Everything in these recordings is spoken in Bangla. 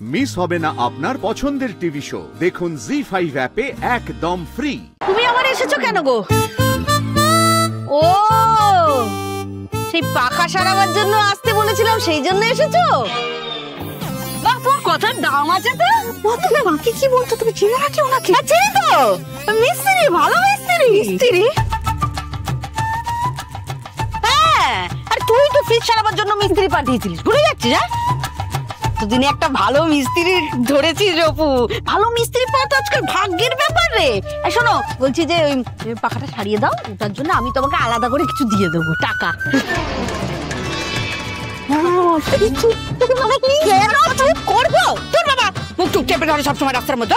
মিস হবে না আপনার পছন্দের টিভি শো। দেখুন জি5 অ্যাপে একদম ফ্রি। তুমি আবার এসেছো কেন গো? ও, সেই পাখা সারাবার জন্য আসতে বলেছিলাম, সেই জন্য এসেছো? বাহ, তোমার কথার দাম আছে তো। তুমি মাকে কি বলছো? তুমি চিনো নাকি ওনাকে? চিনি তো, মিস্ত্রি, ভালো মিস্ত্রি। মিস্ত্রি? হ্যাঁ, আর তুই তো ফ্রিজ সারাবার জন্য মিস্ত্রি পাঠিয়েছিলিস, ভুলে যাচ্ছিস? হ্যাঁ, দিনে একটা ভালো মিস্ত্রি ধরেছিস অপু। ভালো মিস্ত্রি পাওয়া তো আজকাল ভাগ্যের ব্যাপার রে। শোনো, বলছি যে ওই পাখাটা সারিয়ে দাও, ওটার জন্য আমি তোমাকে আলাদা করে কিছু দিয়ে দেবো টাকা। করবো তোর বাবা মুখ চুপ চেপে ধরে সবসময় রাস্তার মধ্যে।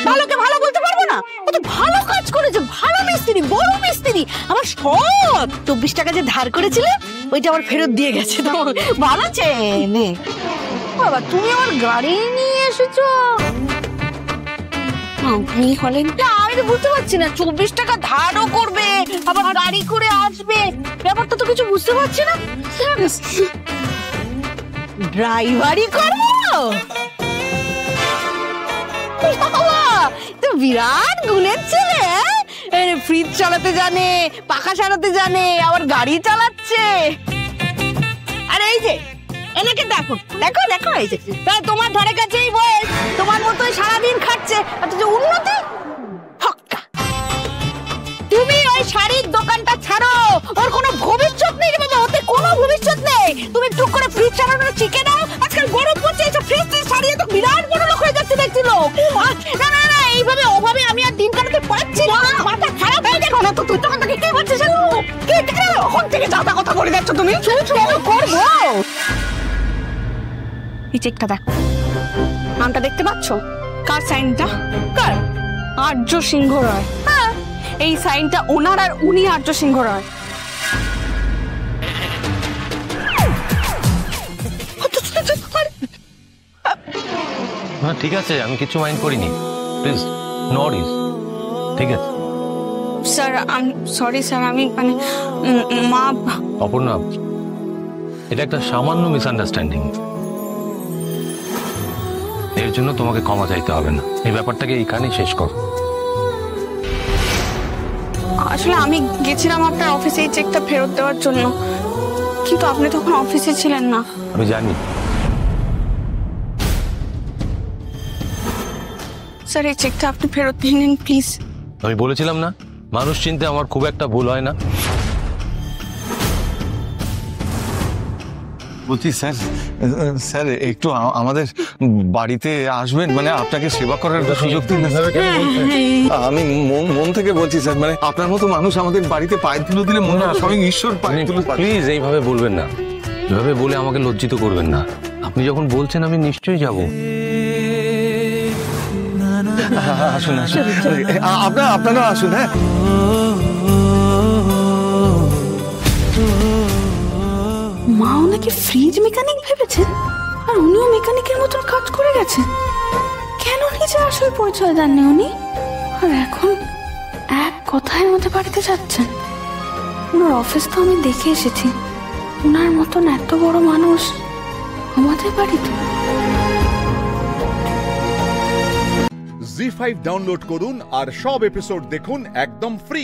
ভালোকে ভালো বলতে পারবো না? ও তো ভালো কাজ করেছে, ভালো মিস্ত্রি, বড় মিস্ত্রি। আমার সব 24 টাকা যে ধার করেছিলে ওইটা আবার ফেরত দিয়ে গেছে। তো ভালো চেনে বাবা। তুমি আমার গাড়ি নিয়ে এসেছো? আপনি হলেন না, আমি তো বুঝতে পারছি না। 24 টাকা ধারও করবে, আবার গাড়ি করে আসবে, ব্যাপারটা তো কিছু বুঝতে পারছি না। ড্রাইভারি করবো? তো বিরাট গুণের ছেলে। ফ্রিজ চালাতে জানে, পাখা সারাতে জানে, আবার গাড়ি চালাচ্ছে। আর এই যে এনাকে দেখো দেখো দেখো, এই যে তোমার ধারে কাছেই বয়স, তোমার মতোই সারাদিন খাচ্ছে, অথচ উন্নতি ফক্কা। তুমি ওই শাড়ির দোকানটা ছাড়ো, ওর কোনো ভবিষ্যৎ নেই রে বাবা, ওতে কোনো ভবিষ্যৎ নেই। তুমি টুক করে ফ্রিজ চালানোর শিখে নাও। আজকাল গরম পড়ছে, এসব ফ্রিজ সারিয়ে তো বিরাট বড় লোক হয়ে যাচ্ছে দেখছি লোক। না না না, এইভাবে ওভাবে আমি আর দিন কাটাতে পারছি না, মাথা খারাপ হয়ে গেল না তো। তুই তখন থেকে কে বলছিস? কে কে ওখান থেকে যাতা কথা বলে যাচ্ছ তুমি? কেন করবো? এই চেকটা দেখ, নামটা দেখতে পাচ্ছ? কার সাইনটা? কার? আর্য সিংহ রায়। হ্যাঁ, এই সাইনটা ওনার, আর উনি আর্য সিংহ রায়। হ্যাঁ ঠিক আছে, আমি কিছু মাইন্ড করিনি। প্লিজ নো ওয়ারিজ, ঠিক আছে? স্যার আমি সরি স্যার, আমি মানে মা। অপর্ণা, এটা একটা সামান্য মিসআন্ডারস্ট্যান্ডিং, এর জন্য তোমাকে ক্ষমা চাইতে হবে না। এই ব্যাপারটাকে এইখানেই শেষ করো। আসলে আমি গেছিলাম আপনার অফিসে এই চেকটা ফেরত দেওয়ার জন্য, কিন্তু আপনি তখন অফিসে ছিলেন না। আমি জানি। স্যার এই চেকটা আপনি ফেরত দিয়ে নিন প্লিজ। আমি বলেছিলাম না, মানুষ চিনতে আমার খুব একটা ভুল হয় না। বলছি স্যার, স্যার একটু আমাদের বাড়িতে আসবেন, মানে আপনাকে সেবা করার সুযোগ দিন। আমি মন থেকে বলছি স্যার, মানে আপনার মতো মানুষ আমাদের বাড়িতে পায়ের ধুলো দিলে মনে হয় স্বয়ং ঈশ্বর পায়ের ধুলো। প্লিজ এইভাবে বলবেন না, এভাবে বলে আমাকে লজ্জিত করবেন না। আপনি যখন বলছেন আমি নিশ্চয়ই যাব। আসুন আসুন, আপনারা আসুন। হ্যাঁ, মা ওনাকে ফ্রিজ মেকানিক ভেবেছেন, আর উনিও মেকানিকের মতন কাজ করে গেছেন। কেন নিজে আসল পরিচয় দেননি উনি, আর এখন এক কথায় আমাদের বাড়িতে যাচ্ছেন? ওনার অফিস তো আমি দেখে এসেছি, ওনার মতন এত বড় মানুষ আমাদের বাড়িতে। জি5 ডাউনলোড করুন আর সব এপিসোড দেখুন একদম ফ্রি।